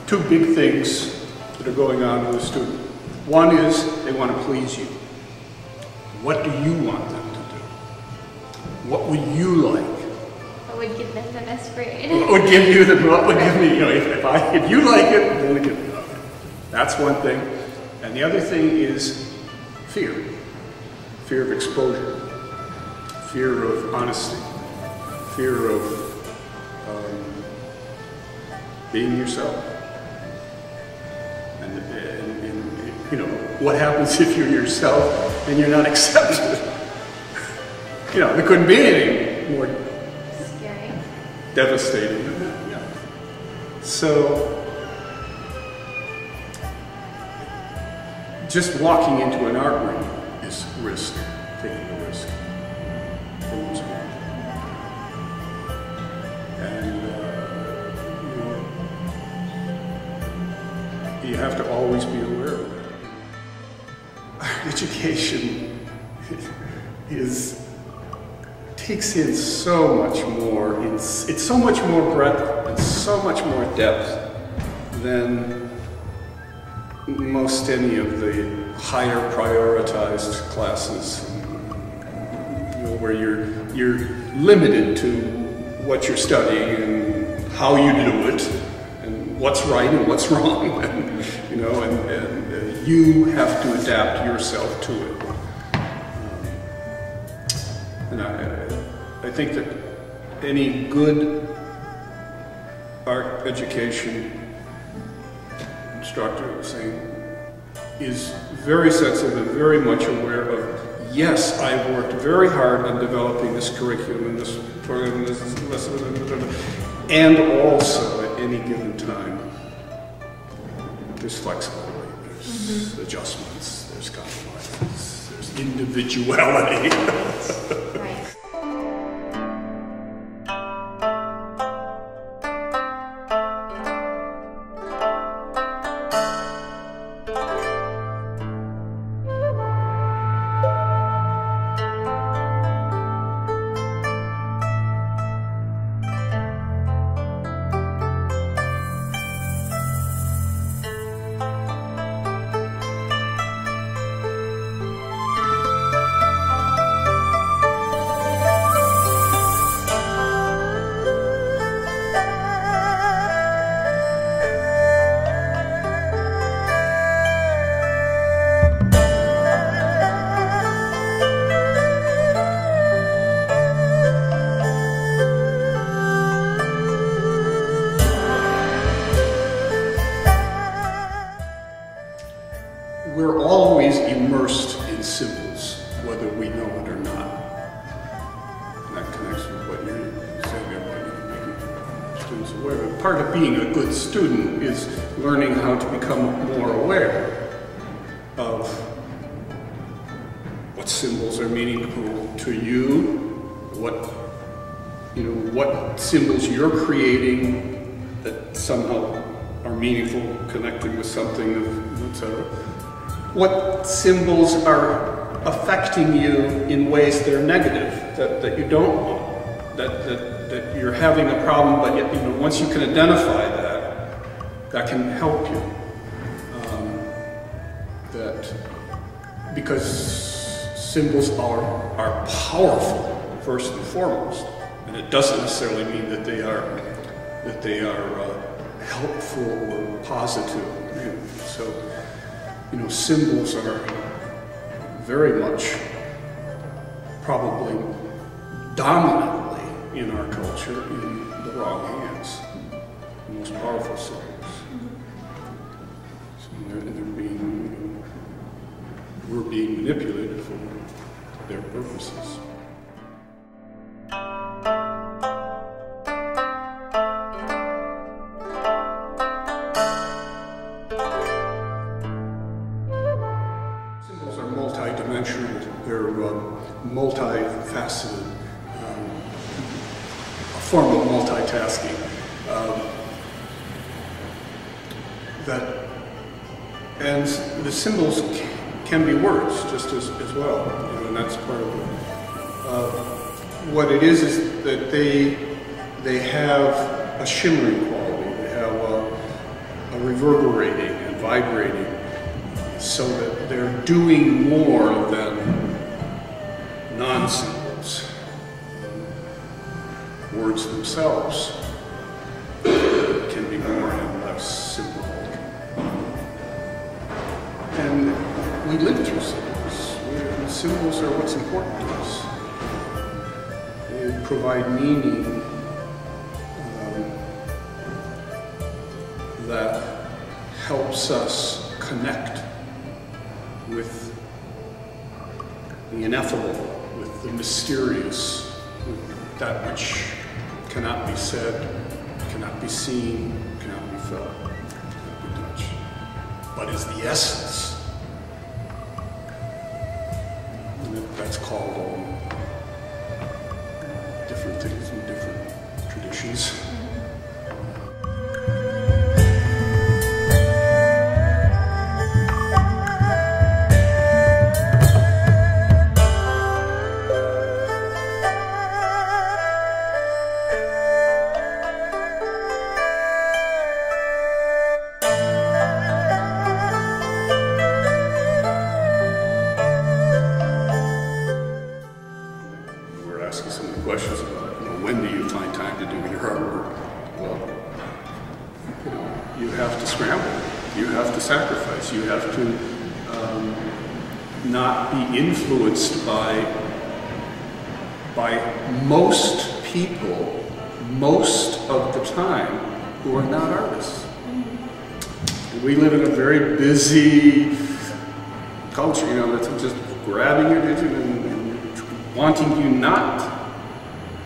two big things that are going on with a student. One is they want to please you. What do you want them to do? What would you like? What would give them the best grade? What would give you the, what would give me, you know, if you like it, then give it. That's one thing. And the other thing is fear. Fear of exposure. Fear of honesty. Fear of being yourself. And, you know, what happens if you're yourself and you're not accepted? You know, there couldn't be anything more scary, devastating than that. Yeah. So, just walking into an art room is risk, taking a risk. For most people. And you have to always be aware of it. Education takes in so much more. It's so much more breadth and so much more depth than most any of the higher prioritized classes, you know, where you're limited to what you're studying and how you do it and what's right and what's wrong, and, you know, and you have to adapt yourself to it. And I think that any good art education instructor is very sensitive and very much aware of, yes, I've worked very hard on developing this curriculum and this program and this lesson, and also at any given time, there's flexibility, there's adjustments, there's compromises, there's individuality. Right. We're always immersed in symbols, whether we know it or not. And that connects with what you're saying about making students aware. But part of being a good student is learning how to become more aware of what symbols are meaningful to you, what symbols you're creating that somehow are meaningful, connected with something, etc. What symbols are affecting you in ways that are negative, that you don't want, that you're having a problem, but yet, you know, once you can identify that can help you. Because symbols are powerful, first and foremost, and it doesn't necessarily mean that they are helpful or positive. So, you know, symbols are very much, probably dominantly in our culture, in the wrong hands. The most powerful symbols. So we're being manipulated for their purposes. Multi-dimensional, they're multifaceted, a form of multitasking. And the symbols can be words just as well, you know, and that's part of it. What it is that they have a shimmering quality. They have a reverberating and vibrating so that they're doing more than non-symbols. Words themselves can be more and less symbolic. And we live through symbols. Symbols are what's important to us. They provide meaning that helps us connect with the ineffable, with the mysterious, with that which cannot be said, cannot be seen, cannot be felt, cannot be touched, but is the essence. And that's called different things in different traditions. Asking some of the questions about, when do you find time to do your artwork? Well, you have to scramble. You have to sacrifice. You have to not be influenced by most people, most of the time, who are not artists. We live in a very busy culture, that's just grabbing your attention and wanting you not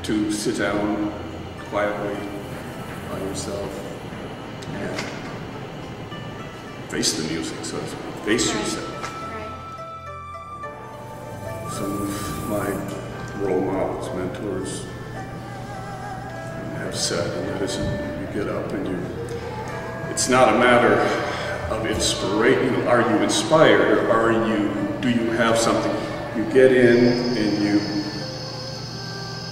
to sit down quietly by yourself and face the music, so to speak, face yourself. Some of my role models, mentors have said, and that is, you get up and it's not a matter of inspiration, are you inspired, or do you have something? You get in and you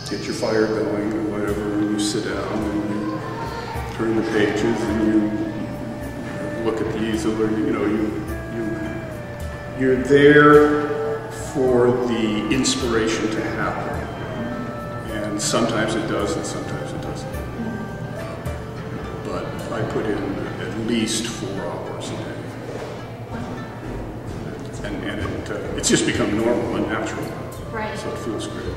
get your fire going or whatever, and you sit down and you turn the pages and you look at the easel, or you're there for the inspiration to happen. And sometimes it does and sometimes it doesn't. But I put in at least 4 hours a day. And it's just become normal and natural. Right. So it feels great.